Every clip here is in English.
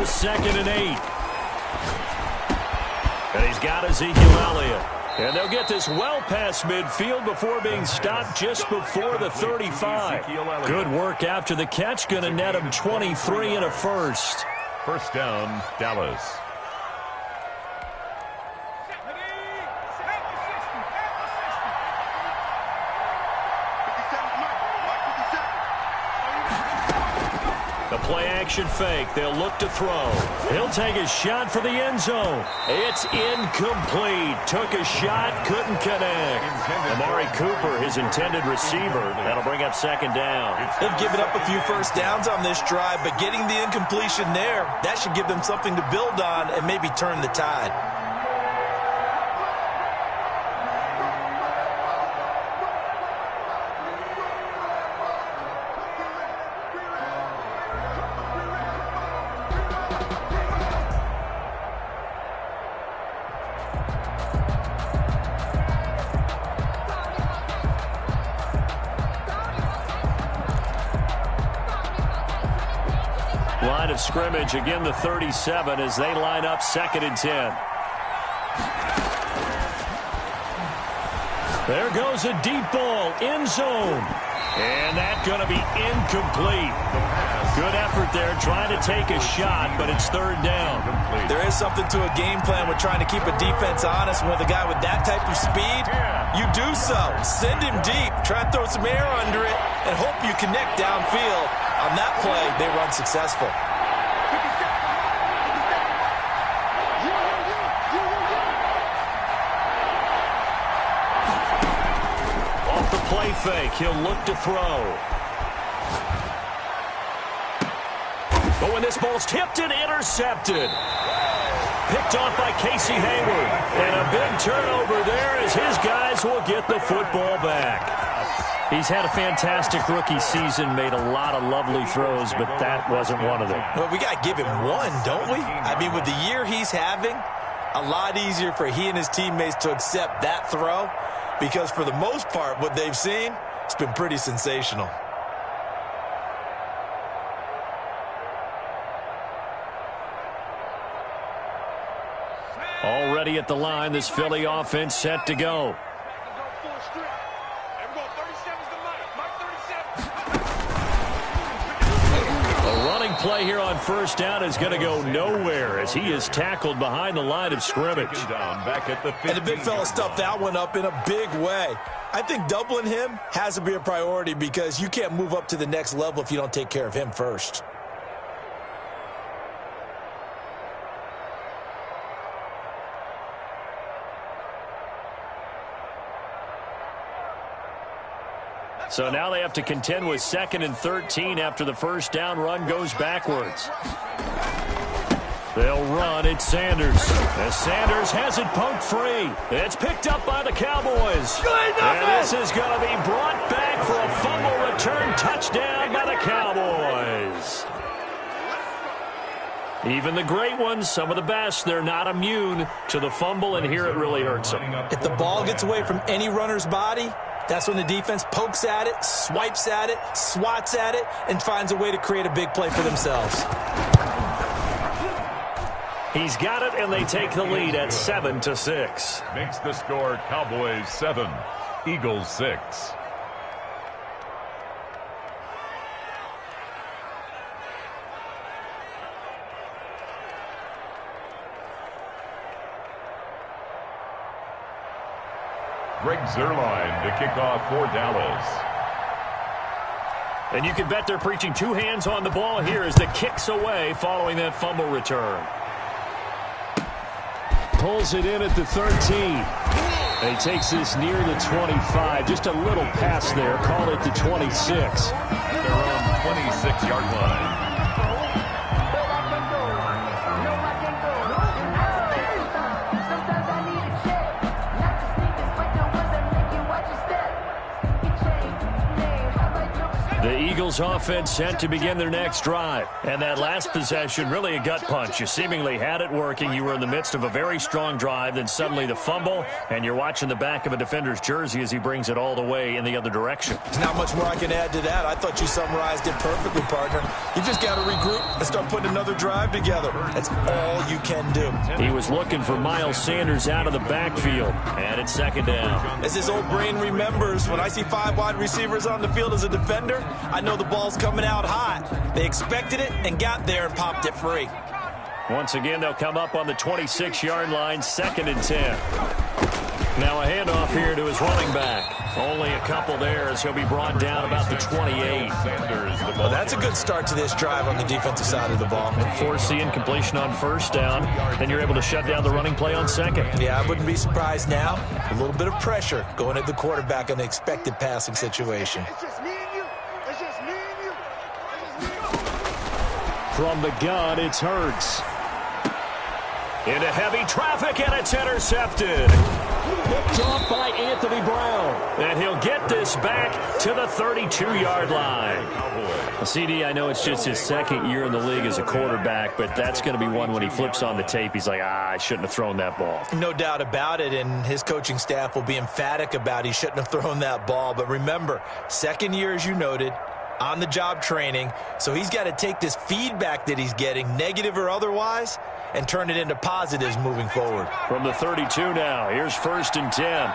2nd and 8. And he's got Ezekiel Elliott. And they'll get this well past midfield before being stopped just before the 35. Good work after the catch. Going to net him 23 and a first. First down, Dallas. The play-action fake. They'll look to throw. He'll take a shot for the end zone. It's incomplete. Took a shot, couldn't connect. Amari Cooper, his intended receiver. That'll bring up 2nd down. They've given up a few first downs on this drive, but getting the incompletion there, that should give them something to build on and maybe turn the tide. Line of scrimmage, again the 37 as they line up 2nd and 10. There goes a deep ball, end zone. And that's going to be incomplete. Good effort there, trying to take a shot, but it's 3rd down. There is something to a game plan with trying to keep a defense honest. With a guy with that type of speed, you do so. Send him deep, try and throw some air under it, and hope you connect downfield. On that play, they run successful. Off the play fake, he'll look to throw. But when this ball's tipped and intercepted. Picked off by Casey Hayward. And a big turnover there as his guys will get the football back. He's had a fantastic rookie season, made a lot of lovely throws, but that wasn't one of them. Well, we got to give him one, don't we? I mean, with the year he's having, a lot easier for he and his teammates to accept that throw because for the most part, what they've seen, it's been pretty sensational. Already at the line, this Philly offense set to go. Play here on 1st down is going to go nowhere as he is tackled behind the line of scrimmage. And the big fella stuffed that one up in a big way. I think doubling him has to be a priority because you can't move up to the next level if you don't take care of him first. So now they have to contend with 2nd and 13 after the first down run goes backwards. They'll run at Sanders. As Sanders has it poked free. It's picked up by the Cowboys. And this is going to be brought back for a fumble return touchdown by the Cowboys. Even the great ones, some of the best, they're not immune to the fumble, and here it really hurts them. If the ball gets away from any runner's body, that's when the defense pokes at it, swipes at it, swats at it, and finds a way to create a big play for themselves. He's got it, and they take the lead at 7-6. Makes the score Cowboys 7, Eagles 6. Greg Zuerlein to kick off for Dallas. And you can bet they're preaching two hands on the ball here as the kick's away following that fumble return. Pulls it in at the 13. And he takes this near the 25. Just a little pass there. Call it the 26. Their own 26-yard line. The Eagles offense set to begin their next drive. And that last possession, really a gut punch. You seemingly had it working. You were in the midst of a very strong drive. Then suddenly the fumble, and you're watching the back of a defender's jersey as he brings it all the way in the other direction. There's not much more I can add to that. I thought you summarized it perfectly, partner. You just got to regroup and start putting another drive together. That's all you can do. He was looking for Miles Sanders out of the backfield, and it's second down. As his old brain remembers, when I see 5 wide receivers on the field as a defender, I know the ball's coming out hot. They expected it and got there and popped it free. Once again, they'll come up on the 26-yard line, 2nd and 10. Now a handoff here to his running back. Only a couple there as he'll be brought down about the 28. Well, that's a good start to this drive on the defensive side of the ball. Force the incompletion on first down. Then you're able to shut down the running play on second. Yeah, I wouldn't be surprised now. A little bit of pressure going at the quarterback in the expected passing situation. From the gun, it's Hurts. Into heavy traffic, and it's intercepted. Picked off by Anthony Brown. And he'll get this back to the 32-yard line. CD, I know it's just his second year in the league as a quarterback, but that's going to be one when he flips on the tape. He's like, I shouldn't have thrown that ball. No doubt about it, and his coaching staff will be emphatic about he shouldn't have thrown that ball. But remember, second year, as you noted, on-the-job training, so he's got to take this feedback that he's getting, negative or otherwise, and turn it into positives moving forward. From the 32 now, here's 1st and 10.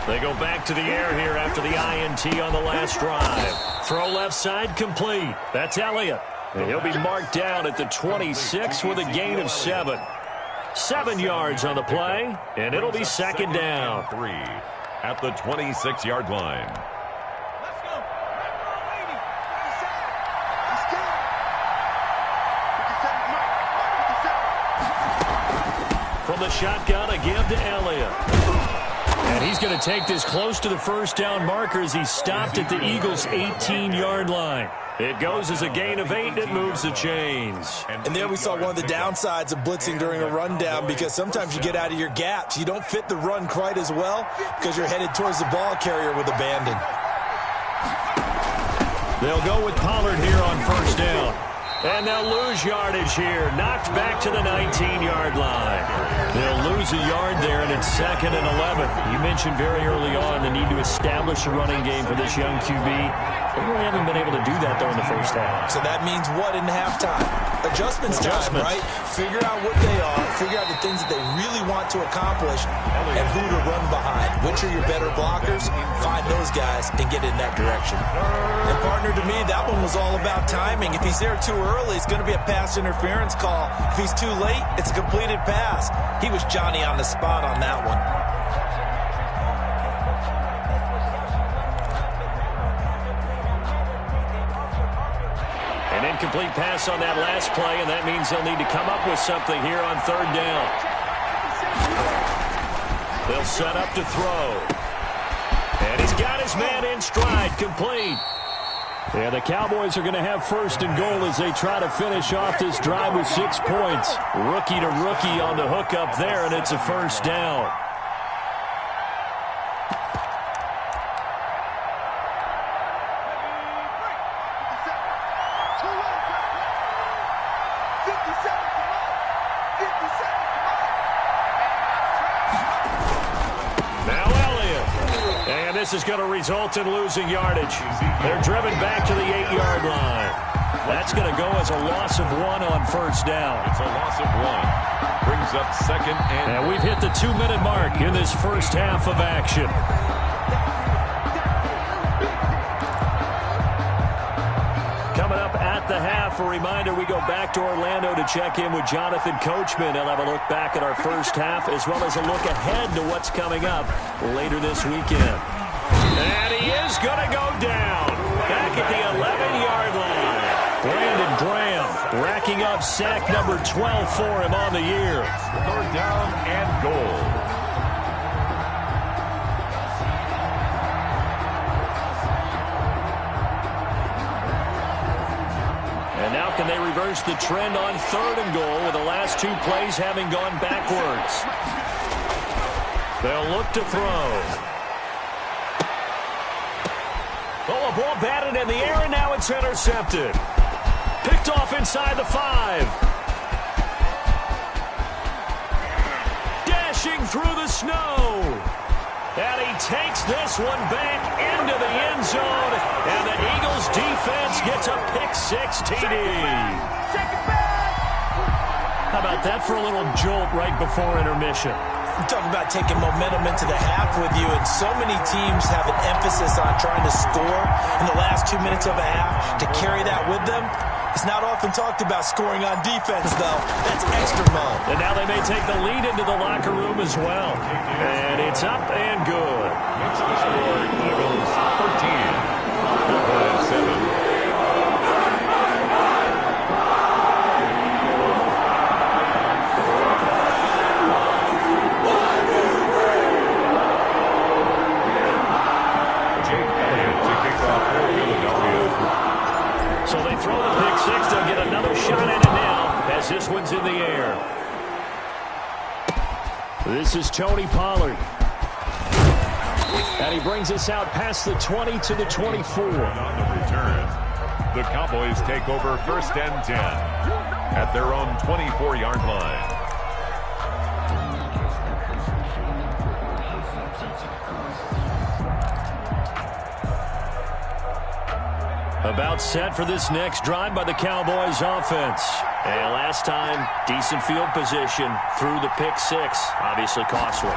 They go back to the air here after the INT on the last drive. Throw left side complete. That's Elliott. And he'll be marked down at the 26 with a gain of 7. 7 yards on the play, and it'll be second down. 3 at the 26-yard line. From the shotgun, a give to Elliott. And he's going to take this close to the first down marker as he stopped at the Eagles' 18-yard line. It goes as a gain of 8, and it moves the chains. And there we saw one of the downsides of blitzing during a rundown, because sometimes you get out of your gaps. You don't fit the run quite as well because you're headed towards the ball carrier with abandon. They'll go with Pollard here on first down. And they'll lose yardage here. Knocked back to the 19-yard line. They'll lose a yard there, and it's 2nd and 11. You mentioned very early on the need to establish a running game for this young QB. They really haven't been able to do that, though, in the first half. So that means what in halftime? Adjustments time, right? Figure out what they are. Figure out the things that they really want to accomplish and who to run behind. Which are your better blockers? Find those guys and get in that direction. And, partner, to me, that one was all about timing. If he's there too early, it's going to be a pass interference call. If he's too late, it's a completed pass. He was Johnny on the spot on that one. An incomplete pass on that last play, and that means they'll need to come up with something here on 3rd down. They'll set up to throw. And he's got his man in stride, complete. Yeah, the Cowboys are going to have 1st and goal as they try to finish off this drive with 6 points. Rookie to rookie on the hook up there, and it's a first down. This is going to result in losing yardage. They're driven back to the 8-yard line. That's going to go as a loss of 1 on first down. It's a loss of 1. Brings up 2nd and... And we've hit the 2-minute mark in this first half of action. Coming up at the half, a reminder, we go back to Orlando to check in with Jonathan Coachman. He'll have a look back at our first half as well as a look ahead to what's coming up later this weekend. And he is going to go down back at the 11-yard line. Brandon Graham racking up sack number 12 for him on the year. 3rd down and goal. And now can they reverse the trend on 3rd and goal with the last 2 plays having gone backwards? They'll look to throw. Oh, a ball batted in the air, and now it's intercepted. Picked off inside the 5. Dashing through the snow. And he takes this one back into the end zone. And the Eagles defense gets a pick-6 TD. How about that for a little jolt right before intermission? You talk about taking momentum into the half with you, and so many teams have an emphasis on trying to score in the last 2 minutes of a half. To carry that with them, it's not often talked about scoring on defense, though. That's extra mode. And now they may take the lead into the locker room as well. And it's up and good. It's the score, Eagles 13, Cowboys 7. So they throw the pick-6. They'll get another shot at it now as this one's in the air. This is Tony Pollard. And he brings us out past the 20 to the 24. On the return, the Cowboys take over 1st and 10 at their own 24-yard line. About set for this next drive by the Cowboys offense. And last time, decent field position through the pick-6. Obviously costly.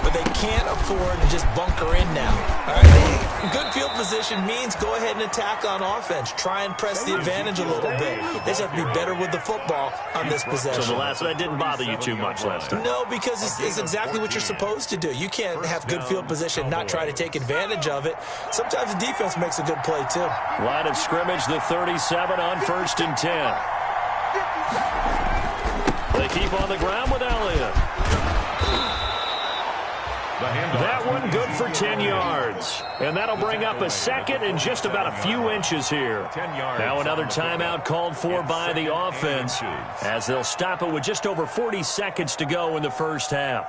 But they can't afford to just bunker in now. All right? Good field position means go ahead and attack on offense. Try and press the advantage a little bit. They just have to be better with the football on this possession. So that didn't bother you too much last time? No, because it's exactly what you're supposed to do. You can't have good field position, not try to take advantage of it. Sometimes the defense makes a good play, too. Line of scrimmage, the 37 on 1st and 10. They keep on the ground with Elliott. That one good for 10 yards. And that'll bring up a second and just about a few inches here. Now another timeout called for by the offense as they'll stop it with just over 40 seconds to go in the first half.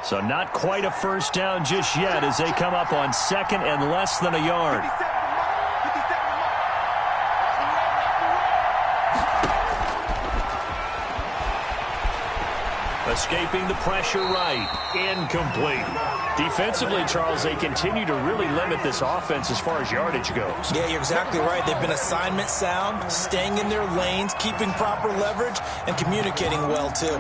So not quite a first down just yet as they come up on 2nd and less than a yard. Escaping the pressure right. Incomplete. Defensively, Charles, they continue to really limit this offense as far as yardage goes. Yeah, you're exactly right. They've been assignment sound, staying in their lanes, keeping proper leverage, and communicating well, too.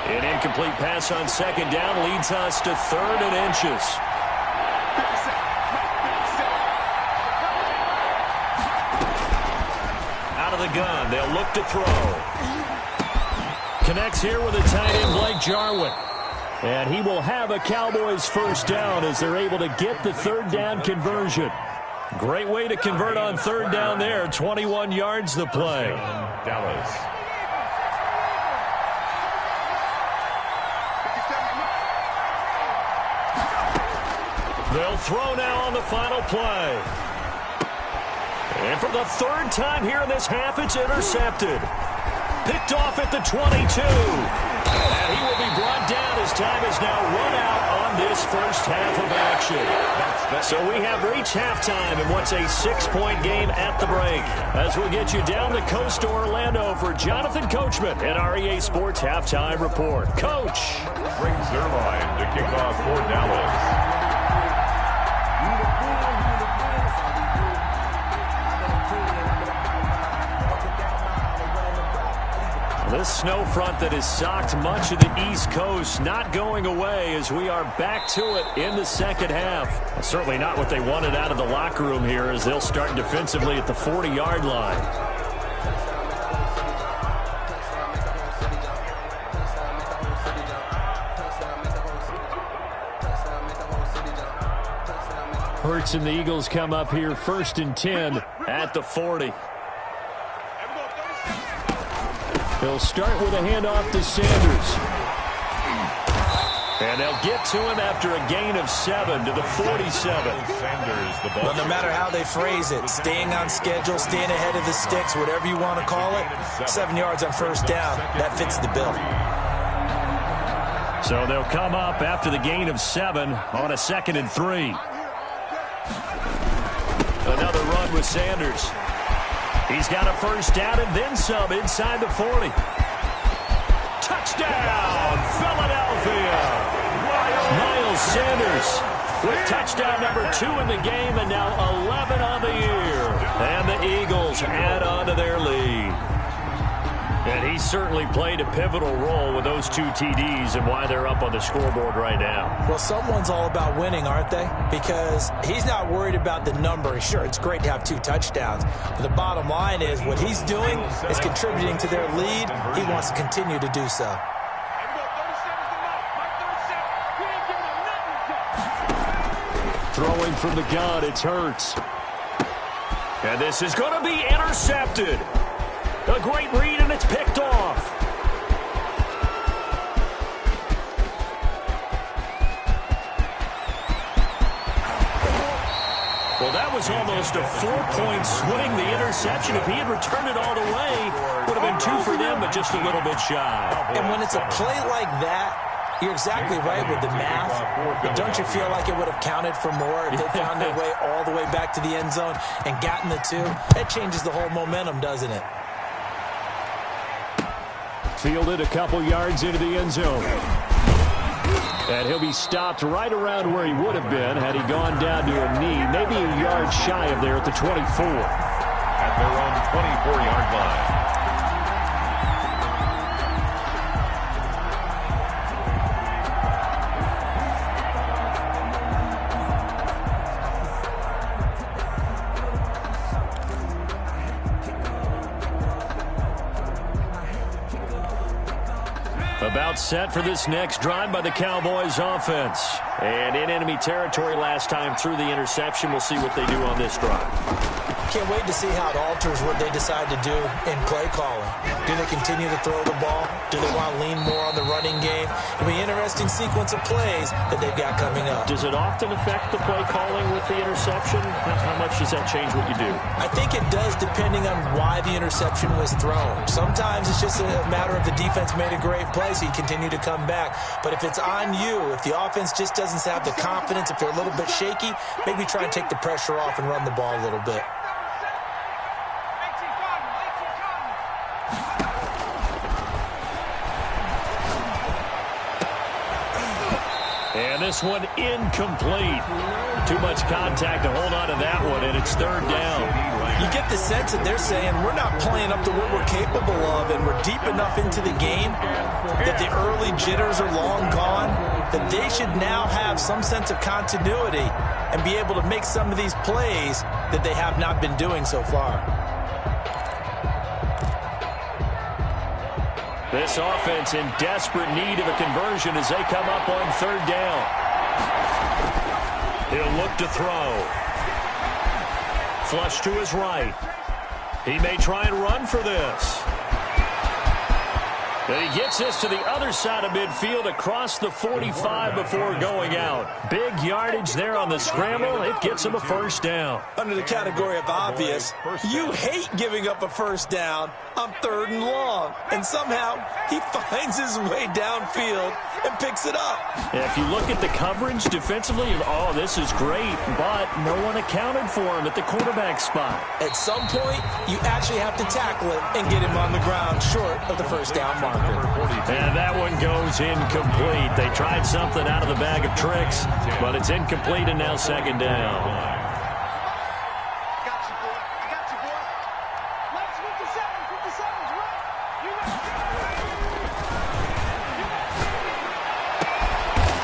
An incomplete pass on 2nd down leads us to 3rd and inches. The gun. They'll look to throw. Connects here with a tight end, Blake Jarwin. And he will have a Cowboys first down as they're able to get the 3rd down conversion. Great way to convert on 3rd down there. 21 yards the play. Dallas. They'll throw now on the final play. And for the 3rd time here in this half, it's intercepted. Picked off at the 22. And he will be brought down as time is now run out on this first half of action. So we have reached halftime in what's a 6-point game at the break. As we'll get you down the coast to Orlando for Jonathan Coachman and our EA Sports Halftime Report. Coach. Greg Zerline to kick off for Dallas. This snow front that has socked much of the East Coast not going away as we are back to it in the 2nd half. Certainly not what they wanted out of the locker room here as they'll start defensively at the 40-yard line. Hurts and the Eagles come up here 1st and 10 at the 40. He'll start with a handoff to Sanders. And they'll get to him after a gain of 7 to the 47. Well, no matter how they phrase it, staying on schedule, staying ahead of the sticks, whatever you want to call it, 7 yards on first down, that fits the bill. So they'll come up after the gain of 7 on a 2nd and 3. Another run with Sanders. He's got a first down and then some inside the 40. Touchdown, Philadelphia! Miles Sanders with touchdown number 2 in the game and now 11 on the year. And the Eagles add on to their lead. And he certainly played a pivotal role with those 2 TDs and why they're up on the scoreboard right now. Well, someone's all about winning, aren't they? Because he's not worried about the number. Sure, it's great to have 2 touchdowns. But the bottom line is what he's doing is contributing to their lead. He wants to continue to do so. Throwing from the gun, it's Hurts. And this is going to be intercepted. A great read, and it's picked off. Well, that was almost a 4-point swing, the interception. If he had returned it all the way, would have been 2 for them, but just a little bit shy. And when it's a play like that, you're exactly right with the math. But don't you feel like it would have counted for more if they found their way all the way back to the end zone and gotten the 2? That changes the whole momentum, doesn't it? Fielded a couple yards into the end zone. And he'll be stopped right around where he would have been had he gone down to a knee, maybe a yard shy of there at the 24. At their own 24-yard line. About set for this next drive by the Cowboys offense. And in enemy territory last time through the interception. We'll see what they do on this drive. Can't wait to see how it alters what they decide to do in play calling. Do they continue to throw the ball? Do they want to lean more on the running game? It'll be an interesting sequence of plays that they've got coming up. Does it often affect the play calling with the interception? How much does that change what you do? I think it does depending on why the interception was thrown. Sometimes it's just a matter of the defense made a great play, so you continue to come back. But if it's on you, if the offense just doesn't have the confidence, if they're a little bit shaky, maybe try and take the pressure off and run the ball a little bit. And this one incomplete. Too much contact to hold on to that one, and it's 3rd down. You get the sense that they're saying we're not playing up to what we're capable of, and we're deep enough into the game that the early jitters are long gone, that they should now have some sense of continuity and be able to make some of these plays that they have not been doing so far. This offense in desperate need of a conversion as they come up on 3rd down. He'll look to throw. Flush to his right. He may try and run for this. And he gets this to the other side of midfield across the 45 before going out. Big yardage there on the scramble. It gets him a first down. Under the category of obvious, you hate giving up a first down on 3rd and long. And somehow he finds his way downfield and picks it up. If you look at the coverage defensively, oh, this is great, but no one accounted for him at the quarterback spot. At some point, you actually have to tackle it and get him on the ground short of the first down marker. And that one goes incomplete. They tried something out of the bag of tricks, but it's incomplete and now 2nd down.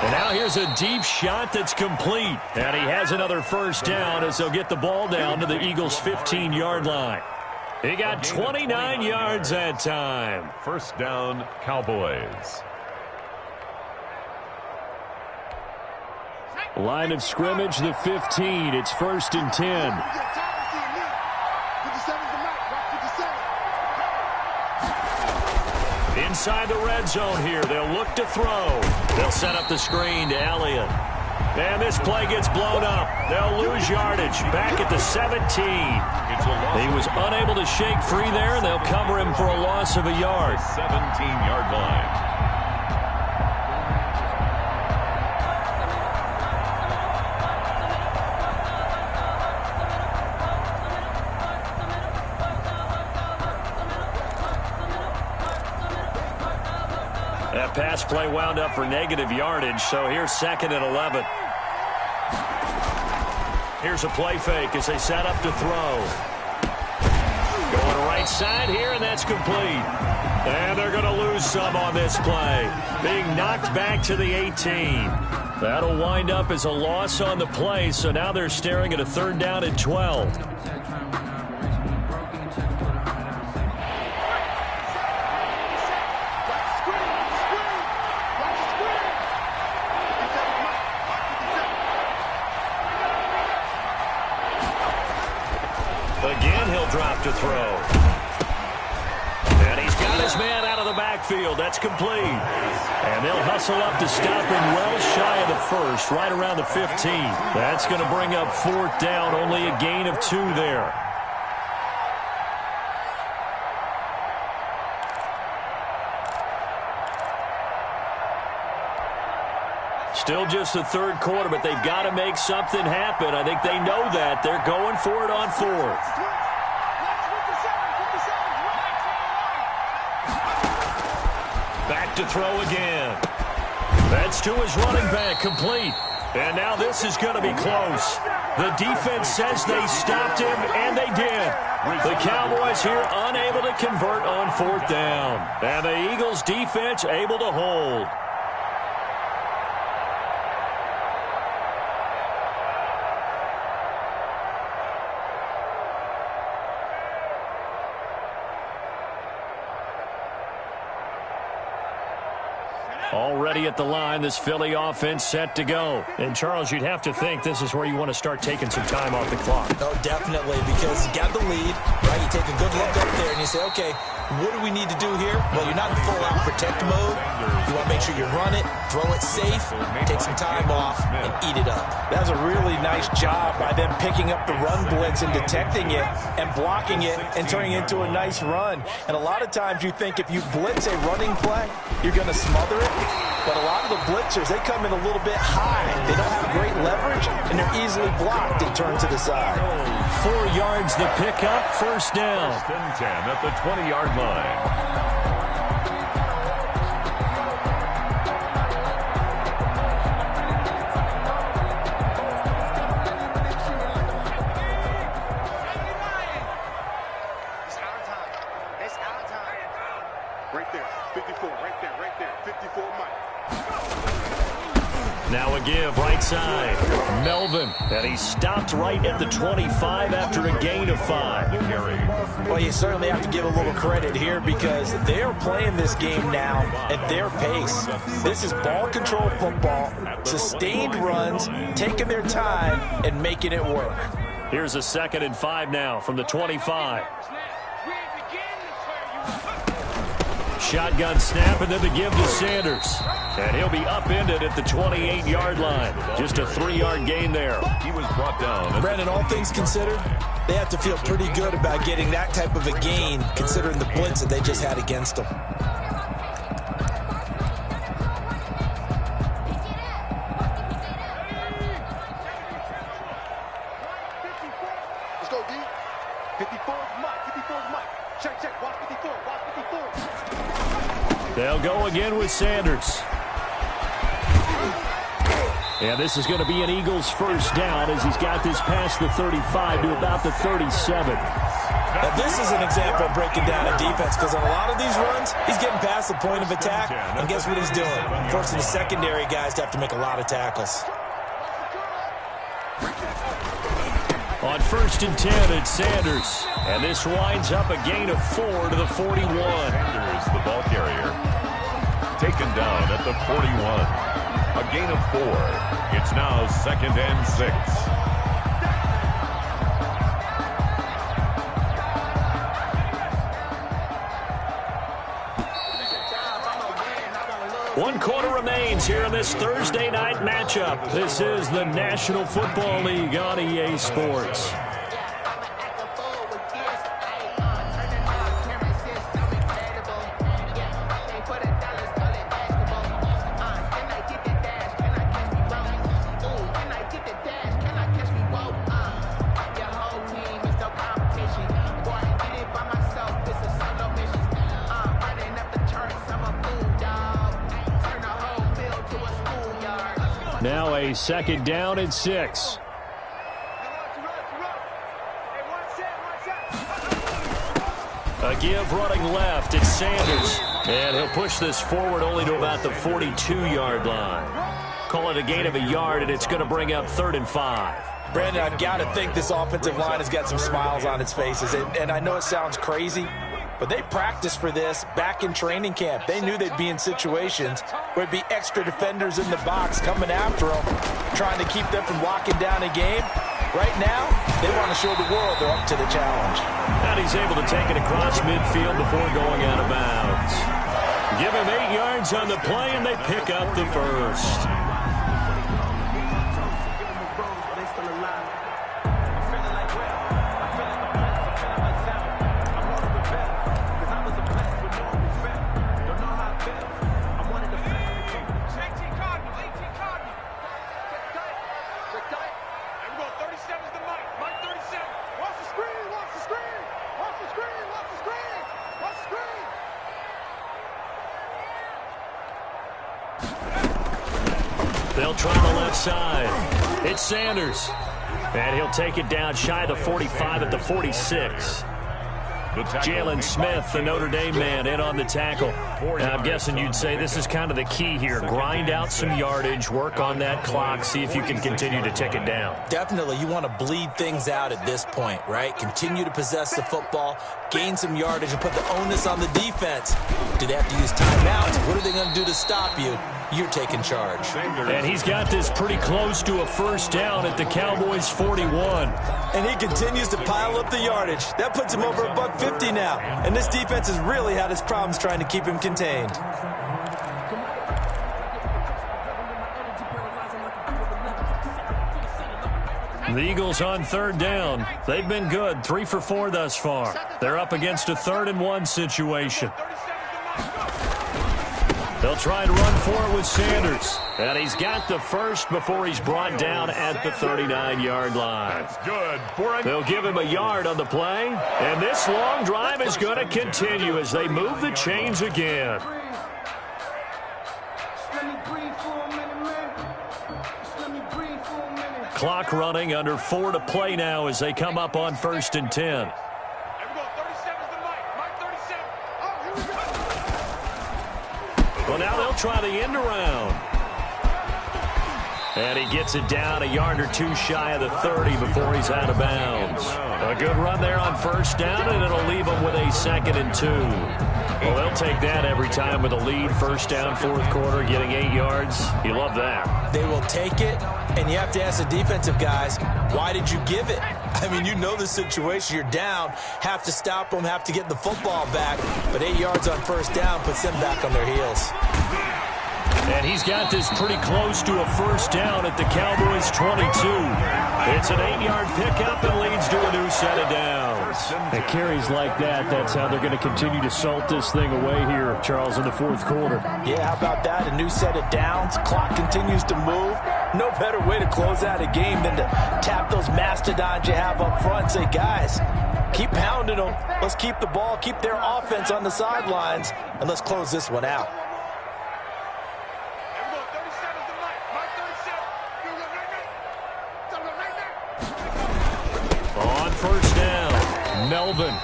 And now here's a deep shot that's complete. And he has another first down as they'll get the ball down to the Eagles' 15-yard line. He got 29 yards that time. First down, Cowboys. Line of scrimmage, the 15. It's 1st and 10. Inside the red zone here. They'll look to throw. They'll set up the screen to Elliott. And this play gets blown up. They'll lose yardage. Back at the 17. He was unable to shake free there, and they'll cover him for a loss of a yard. 17-yard line. That pass play wound up for negative yardage, so here's 2nd and 11. Here's a play fake as they set up to throw. Going right side here, and that's complete. And they're going to lose some on this play. Being knocked back to the 18. That'll wind up as a loss on the play, so now they're staring at a 3rd down and 12. Again, he'll drop to throw. And he's got his man out of the backfield. That's complete. And they'll hustle up to stop him well shy of the 1st, right around the 15. That's going to bring up 4th down, only a gain of 2 there. Still just the 3rd quarter, but they've got to make something happen. I think they know that. They're going for it on 4th. Back to throw again. That's to his running back, complete. And now this is going to be close. The defense says they stopped him, and they did. The Cowboys here unable to convert on 4th down. And the Eagles defense able to hold. Already at the line, this Philly offense set to go. And, Charles, you'd have to think this is where you want to start taking some time off the clock. Oh, definitely, because you got the lead, right? You take a good look up there and you say, okay, what do we need to do here? Well, you're not in full-out protect mode. You want to make sure you run it, throw it safe, take some time off, and eat it up. That was a really nice job by them picking up the run blitz and detecting it and blocking it and turning it into a nice run. And a lot of times you think if you blitz a running play, you're going to smother it. But a lot of the blitzers, they come in a little bit high. They don't have great leverage, and they're easily blocked and turned to the side. 4 yards the pickup, 1st down. 1st and 10 at the 20-yard line. Now a give right side. Melvin. And he stopped right at the 25 after a gain of 5. Well, you certainly have to give a little credit here because they're playing this game now at their pace. This is ball control football, sustained runs, taking their time and making it work. Here's a 2nd and 5 now from the 25. Shotgun snap and then the give to Sanders. And he'll be upended at the 28-yard line. Just a 3-yard gain there. He was brought down. Brandon, all things considered, they have to feel pretty good about getting that type of a gain considering the blitz that they just had against them. Let's go, D. 54's Mike. 54's Mike. Check. Watch 54. Watch 54. They'll go again with Sanders. And this is going to be an Eagles 1st down as he's got this past the 35 to about the 37. Now, this is an example of breaking down a defense because on a lot of these runs, he's getting past the point of attack, and guess what he's doing? Forcing the secondary guys to have to make a lot of tackles. On 1st and 10, it's Sanders. And this winds up a gain of 4 to the 41. Sanders, the ball carrier, taken down at the 41. A gain of 4. It's now 2nd and 6. 1 quarter remains here in this Thursday night matchup. This is the National Football League on EA Sports. Now a 2nd down and 6. A give running left. It's Sanders. And he'll push this forward only to about the 42-yard line. Call it a gain of a yard, and it's going to bring up 3rd and 5. Brandon, I've got to think this offensive line has got some smiles on its faces. And I know it sounds crazy, but they practiced for this back in training camp. They knew they'd be in situations where it'd be extra defenders in the box coming after them, trying to keep them from locking down a game. Right now, they want to show the world they're up to the challenge. And he's able to take it across midfield before going out of bounds. Give him 8 yards on the play, and they pick up the first. They'll try the left side. It's Sanders. And he'll take it down shy of the 45 at the 46. Jalen Smith, the Notre Dame man, in on the tackle. And I'm guessing you'd say this is kind of the key here. Grind out some yardage, work on that clock, see if you can continue to tick it down. Definitely, you want to bleed things out at this point, right? Continue to possess the football, gain some yardage, and put the onus on the defense. Do they have to use timeouts? What are they going to do to stop you? You're taking charge. And he's got this pretty close to a 1st down at the Cowboys' 41. And he continues to pile up the yardage. That puts him over $150 now. And this defense has really had its problems trying to keep him contained. The Eagles on 3rd down. They've been good, 3 for 4 thus far. They're up against a 3rd and 1 situation. They'll try and run for it with Sanders. And he's got the first before he's brought down at the 39-yard line. That's good. They'll give him a yard on the play. And this long drive is going to continue as they move the chains again. Clock running, under 4 to play now as they come up on 1st and 10. Well, now they'll try the end around. And he gets it down a yard or 2 shy of the 30 before he's out of bounds. A good run there on 1st down, and it'll leave him with a 2nd and 2. Well, they'll take that every time with a lead. 1st down, 4th quarter, getting 8 yards. You love that. They will take it, and you have to ask the defensive guys, why did you give it? I mean, you know the situation. You're down, have to stop them, have to get the football back. But 8 yards on 1st down puts them back on their heels. And he's got this pretty close to a 1st down at the Cowboys' 22. It's an 8-yard pickup and leads to a new set of downs. And carries like that, that's how they're going to continue to salt this thing away here, Charles, in the 4th quarter. Yeah, how about that? A new set of downs. Clock continues to move. No better way to close out a game than to tap those mastodons you have up front. Say, guys, keep pounding them. Let's keep the ball, keep their offense on the sidelines, and let's close this one out. On 1st down, Melvin.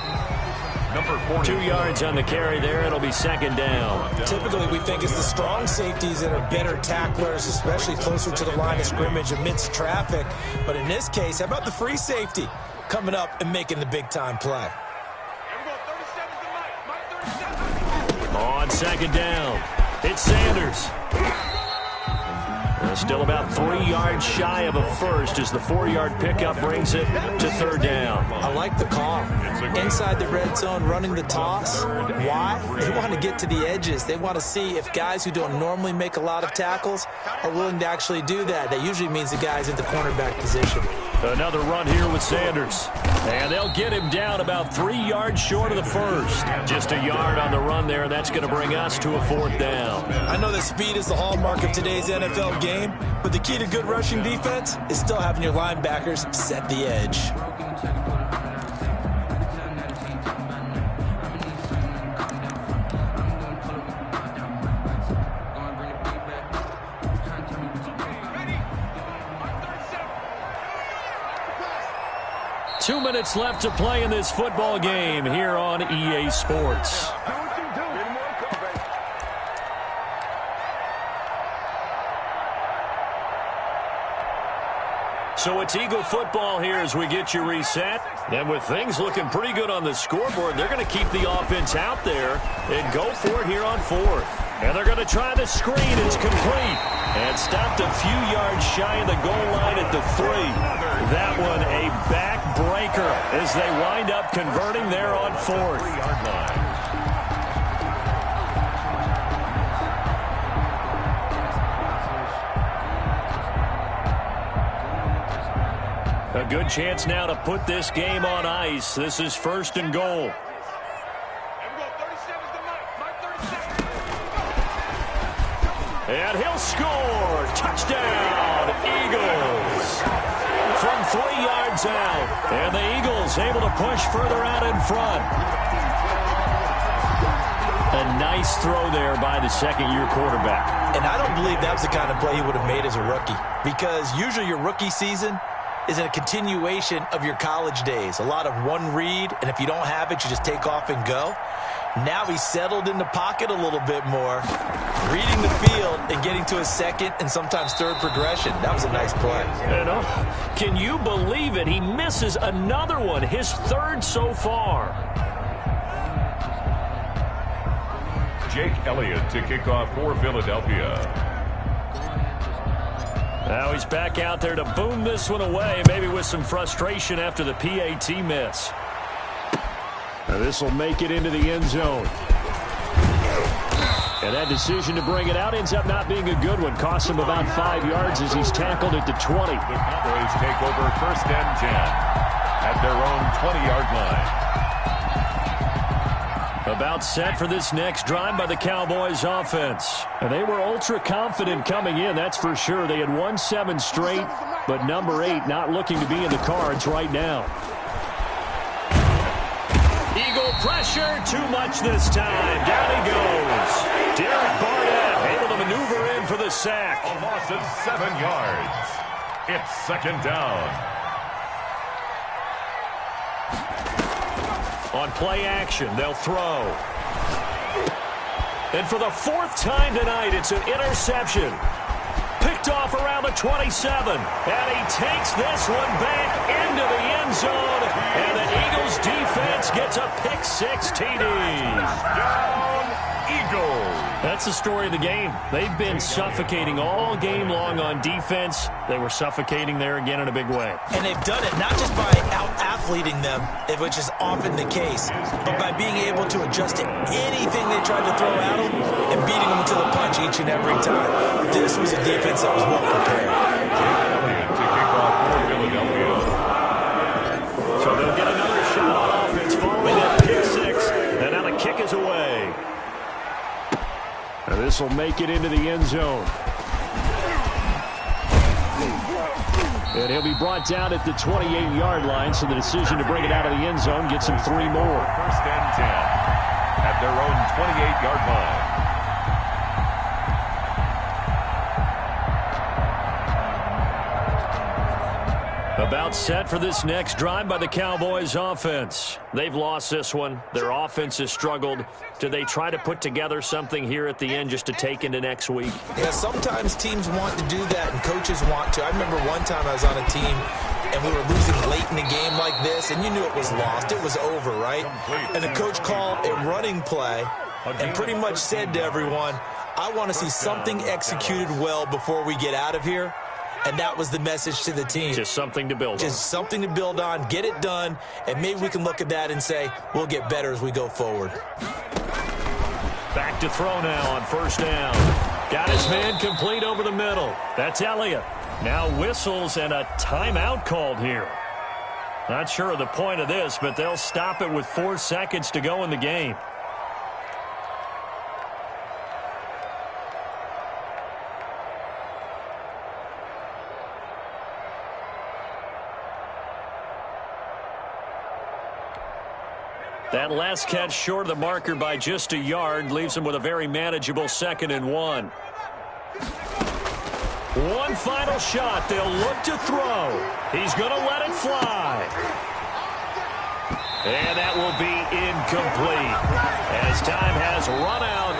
Number 2 yards on the carry there. It'll be 2nd down. Typically, we think it's the strong safeties that are better tacklers, especially closer to the line of scrimmage amidst traffic. But in this case, how about the free safety coming up and making the big-time play? On 2nd down, it's Sanders. Still about 3 yards shy of a first as the 4-yard pickup brings it to third down. I like the call. Inside the red zone, running the toss. Why? They want to get to the edges. They want to see if guys who don't normally make a lot of tackles are willing to actually do that. That usually means the guy's in the cornerback position. Another run here with Sanders. And they'll get him down about 3 yards short of the first. Just a yard on the run there, and that's going to bring us to a fourth down. I know that speed is the hallmark of today's NFL game, but the key to good rushing defense is still having your linebackers set the edge. Two minutes left to play in this football game here on EA Sports. So it's Eagle football here as we get you reset. And with things looking pretty good on the scoreboard, they're going to keep the offense out there and go for it here on fourth. And they're going to try the screen. It's complete. And stopped a few yards shy of the goal line at the 3. That one a backbreaker as they wind up converting there on fourth. A good chance now to put this game on ice. This is first and goal. And he'll score. Touchdown, Eagles. From 3 yards out. And the Eagles able to push further out in front. A nice throw there by the second-year quarterback. And I don't believe that was the kind of play he would have made as a rookie. Because usually your rookie season is a continuation of your college days. A lot of one read, and if you don't have it, you just take off and go. Now he's settled in the pocket a little bit more, reading the field and getting to a second and sometimes third progression. That was a nice play. Can you believe it? He misses another one, his third so far. Jake Elliott to kick off for Philadelphia. Now he's back out there to boom this one away, maybe with some frustration after the PAT miss. Now this will make it into the end zone. And that decision to bring it out ends up not being a good one. Cost him about 5 yards as he's tackled at the 20. The Cowboys take over first and 10 at their own 20-yard line. About set for this next drive by the Cowboys offense. And they were ultra confident coming in, that's for sure. They had won 7 straight, but number 8 not looking to be in the cards right now. Eagle pressure, too much this time. Down he goes. Derek Barnett able to maneuver in for the sack. A loss of 7 yards. It's second down. On play action, they'll throw. And for the 4th time tonight, it's an interception. Picked off around the 27. And he takes this one back into the end zone. And the Eagles defense gets a pick 6 TD. Down, Eagles. That's the story of the game. They've been suffocating all game long on defense. They were suffocating there again in a big way. And they've done it not just by out-athleting them, which is often the case, but by being able to adjust to anything they tried to throw at them and beating them to the punch each and every time. This was a defense that was well prepared. Elliott to kick off for Philadelphia. So they'll get another shot on offense following that pick 6. And now the kick is away. And this will make it into the end zone. And he'll be brought down at the 28-yard line, so the decision to bring it out of the end zone gets him 3 more. First and 10 at their own 28-yard line. About set for this next drive by the Cowboys offense. They've lost this one. Their offense has struggled. Do they try to put together something here at the end just to take into next week? Yeah, sometimes teams want to do that and coaches want to. I remember one time I was on a team and we were losing late in the game like this, and you knew it was lost. It was over, right? And the coach called a running play and pretty much said to everyone, I want to see something executed well before we get out of here. And that was the message to the team. Just something to build on. Just something to build on, get it done, and maybe we can look at that and say, we'll get better as we go forward. Back to throw now on first down. Got his man complete over the middle. That's Elliott. Now whistles and a timeout called here. Not sure of the point of this, but they'll stop it with 4 seconds to go in the game. That last catch short of the marker by just a yard leaves him with a very manageable 2nd and 1. One final shot. They'll look to throw. He's going to let it fly. And that will be incomplete as time has run out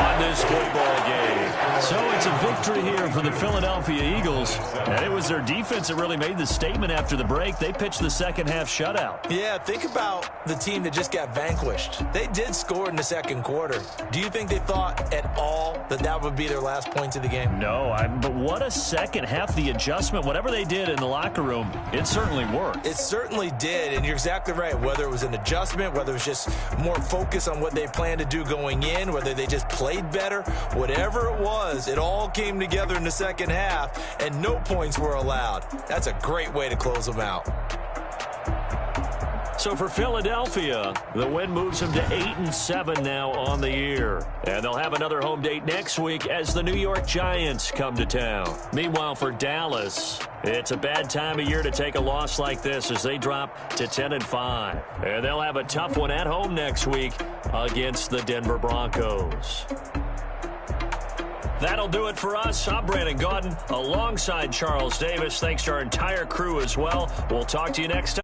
on this football game. So it's a victory here for the Philadelphia Eagles. And it was their defense that really made the statement after the break. They pitched the second half shutout. Yeah, think about the team that just got vanquished. They did score in the second quarter. Do you think they thought at all that that would be their last point of the game? No, but what a second half. The adjustment, whatever they did in the locker room, it certainly worked. It certainly did, and you're exactly right. Whether it was an adjustment, whether it was just more focus on what they planned to do going in, whether they just played better, whatever it was, it all came together in the second half, and no points were allowed. That's a great way to close them out. So for Philadelphia, the win moves them to 8-7 now on the year. And they'll have another home date next week as the New York Giants come to town. Meanwhile, for Dallas, it's a bad time of year to take a loss like this as they drop to 10-5. And they'll have a tough one at home next week against the Denver Broncos. That'll do it for us. I'm Brandon Gaudin alongside Charles Davis. Thanks to our entire crew as well. We'll talk to you next time.